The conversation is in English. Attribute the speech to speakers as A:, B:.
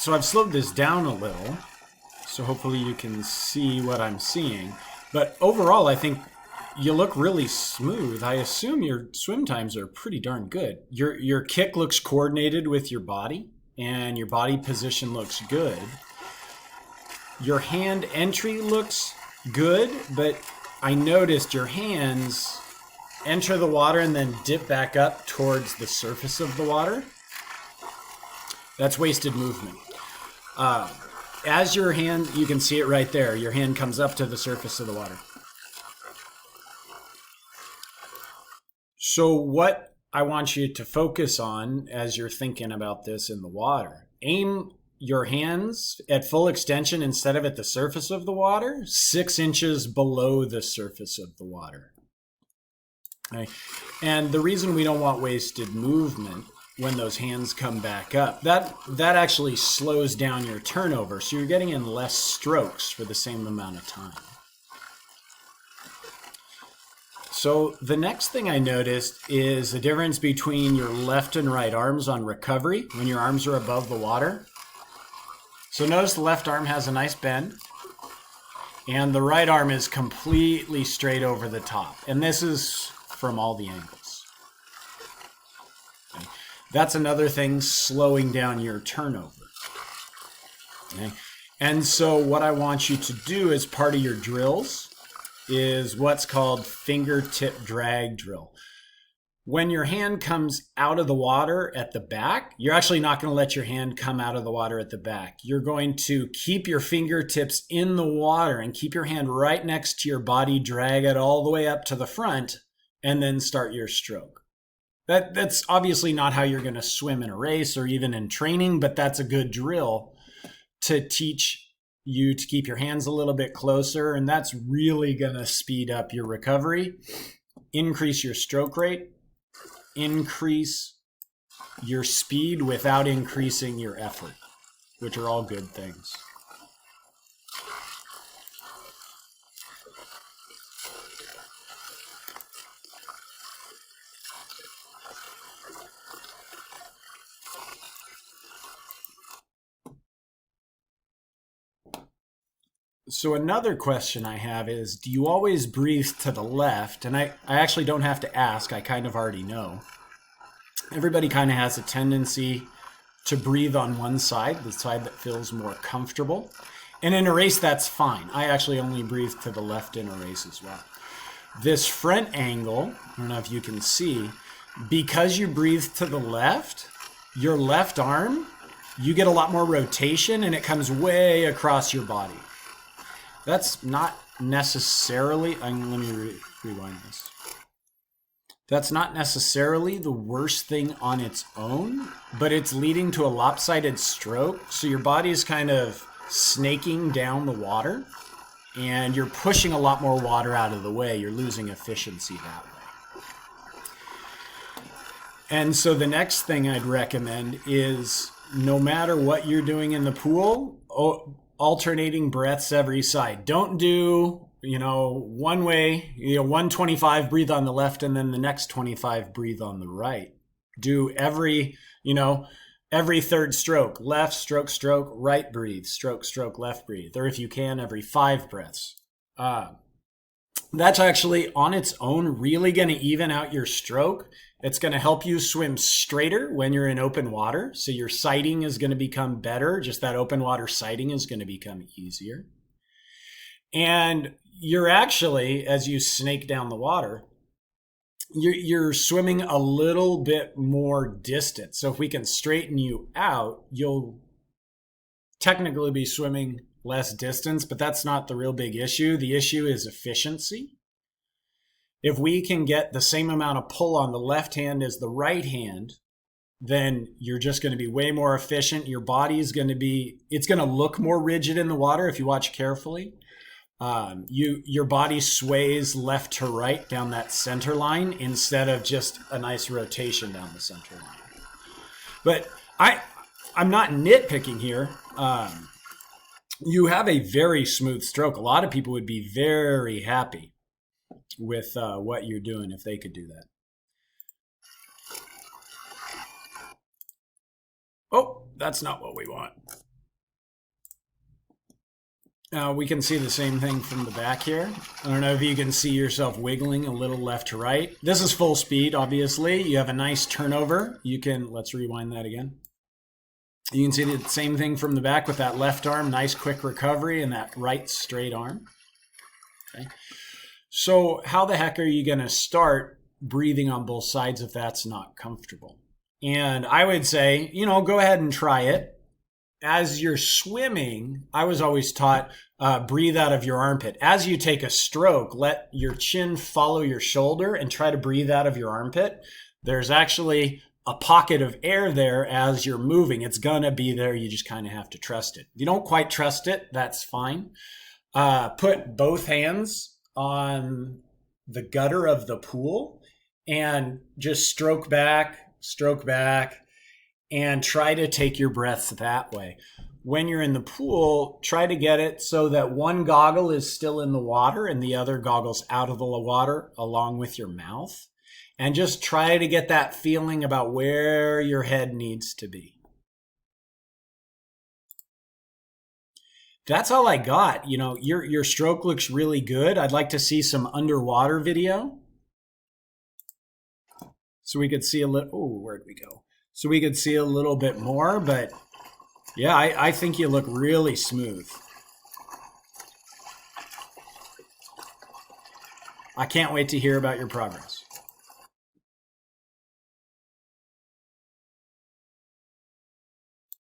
A: So I've slowed this down a little, so hopefully you can see what I'm seeing. But overall, I think you look really smooth. I assume your swim times are pretty darn good. Your kick looks coordinated with your body, and your body position looks good. Your hand entry looks good, but I noticed your hands enter the water and then dip back up towards the surface of the water. That's wasted movement. As your hand, you can see it right there, your hand comes up to the surface of the water. So what I want you to focus on as you're thinking about this in the water, aim your hands at full extension instead of at the surface of the water, 6 inches below the surface of the water. Okay. And the reason we don't want wasted movement when those hands come back up, that actually slows down your turnover, so you're getting in less strokes for the same amount of time. So the next thing I noticed is the difference between your left and right arms on recovery when your arms are above the water. So notice the left arm has a nice bend, and the right arm is completely straight over the top. And this is from all the angles. Okay. That's another thing slowing down your turnover. Okay. And so what I want you to do as part of your drills is what's called fingertip drag drill. When your hand comes out of the water at the back, you're actually not going to let your hand come out of the water at the back. You're going to keep your fingertips in the water and keep your hand right next to your body, drag it all the way up to the front, and then start your stroke. That's obviously not how you're going to swim in a race or even in training, but that's a good drill to teach you to keep your hands a little bit closer, and that's really going to speed up your recovery, increase your stroke rate, increase your speed without increasing your effort, which are all good things. So another question I have is, do you always breathe to the left? And I actually don't have to ask, I kind of already know. Everybody kind of has a tendency to breathe on one side, the side that feels more comfortable. And in a race, that's fine. I actually only breathe to the left in a race as well. This front angle, I don't know if you can see, because you breathe to the left, your left arm, you get a lot more rotation and it comes way across your body. That's not necessarily, let me rewind this. That's not necessarily the worst thing on its own, but it's leading to a lopsided stroke. So your body is kind of snaking down the water and you're pushing a lot more water out of the way. You're losing efficiency that way. And so the next thing I'd recommend is no matter what you're doing in the pool, alternating breaths every side. Don't do, one way, 125, breathe on the left, and then the next 25, breathe on the right. Do every third stroke, left stroke, stroke, right breathe, stroke, stroke, left breathe. Or if you can, every 5 breaths. That's actually on its own really going to even out your stroke. It's going to help you swim straighter when you're in open water. So your sighting is going to become better. Just that open water sighting is going to become easier. And you're actually, as you snake down the water, you're swimming a little bit more distance. So if we can straighten you out, you'll technically be swimming less distance, but that's not the real big issue. The issue is efficiency. If we can get the same amount of pull on the left hand as the right hand, then you're just going to be way more efficient. Your body is going to it's going to look more rigid in the water if you watch carefully. Your body sways left to right down that center line instead of just a nice rotation down the center line. But I'm not nitpicking here. You have a very smooth stroke. A lot of people would be very happy with what you're doing if they could do that. Oh, that's not what we want. We can see the same thing from the back here. I don't know if you can see yourself wiggling a little left to right. This is full speed, obviously. You have a nice turnover. You can, let's rewind that again. You can see the same thing from the back with that left arm, nice quick recovery, and that right straight arm. Okay. So how the heck are you going to start breathing on both sides if that's not comfortable? And I would say, you know, go ahead and try it. As you're swimming, I was always taught, breathe out of your armpit. As you take a stroke, let your chin follow your shoulder and try to breathe out of your armpit. There's actually a pocket of air there as you're moving. It's gonna be there. You just kind of have to trust it. If you don't quite trust it, that's fine. Put both hands on the gutter of the pool and just stroke back, and try to take your breaths that way. When you're in the pool, try to get it so that one goggle is still in the water and the other goggle's out of the water along with your mouth. And just try to get that feeling about where your head needs to be. That's all I got. You know, your stroke looks really good. I'd like to see some underwater video. So we could see a little, oh, where'd we go? So we could see a little bit more, but yeah, I think you look really smooth. I can't wait to hear about your progress.